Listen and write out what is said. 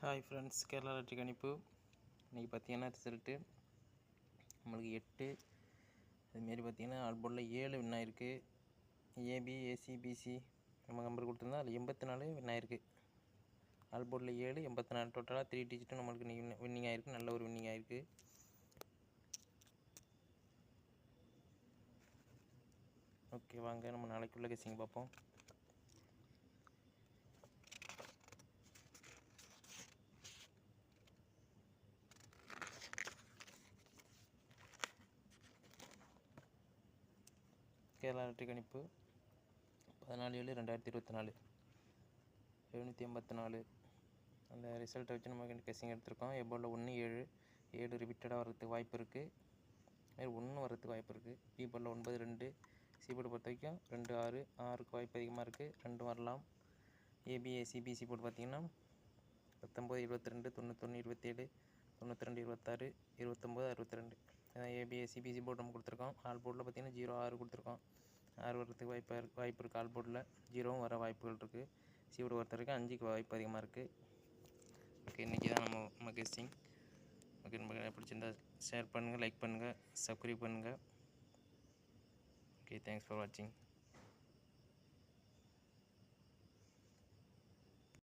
Hi friends, Kerala lottery கணிப்பு. இன்றைக்கி பார்த்தீங்கன்னா ரிசல்ட்டு நம்மளுக்கு 8. அதுமாரி பார்த்தீங்கன்னா ஆல்போர்டில் 7 வின் ஆயிருக்கு. ஏபி, ஏசி, பிசி நம்ம நம்பர் கொடுத்துருந்தா அதில் 84 வின் ஆயிருக்கு. ஆல்போர்டில் 7, 84 டோட்டலாக 3 டிஜிட்டும் நம்மளுக்கு இன்றைக்கி வின்னிங் ஆயிருக்கு. நல்ல ஒரு வின்னிங் ஆயிருக்கு. ஓகே, வாங்க நம்ம நாளைக்குள்ள கெஸ்ஸிங் பார்ப்போம். கேரளா லாட்ரி கணிப்பு 14/7/2024 784. அந்த ரிசல்ட்டை வச்சு நம்ம கெஸ்ஸிங் எடுத்திருக்கோம். எபோர்டில் 1, 7 7 ரிப்பீட்டடாக வர்றதுக்கு வாய்ப்பு இருக்குது. அதுமாதிரி 1 வர்றதுக்கு வாய்ப்பு இருக்குது. பி போர்டில் 9, 2 சி போர்டு பொறுத்த வரைக்கும் 2, 6 6க்கு வாய்ப்பு அதிகமாக இருக்குது. 2 வரலாம். ஏபி, ஏசி, பிசி போர்டு பார்த்திங்கன்னா 19, 22 91, 27 92, 26 29, 62. ஏபி, ஏசி, பிசி போர்டு நம்ம கொடுத்துருக்கோம். ஆல் போர்டில் பார்த்திங்கன்னா 0, 6 கொடுத்துருக்கோம். 6 வர்றதுக்கு வாய்ப்பு இருக்குது. ஆல் போர்டில் 0வும் வர வாய்ப்புகள் இருக்குது. சி போர்டு பொறுத்த வரைக்கும் 5க்கு வாய்ப்பு அதிகமாக இருக்குது. ஓகே, இன்றைக்கி தான் நம்ம கெஸ்ஸிங். ஓகே, நமக்கு பிடிச்சிருந்தா ஷேர் பண்ணுங்கள், லைக் பண்ணுங்கள், சப்ஸ்கிரைப் பண்ணுங்கள். ஓகே, தேங்க்ஸ் ஃபார் வாட்சிங்.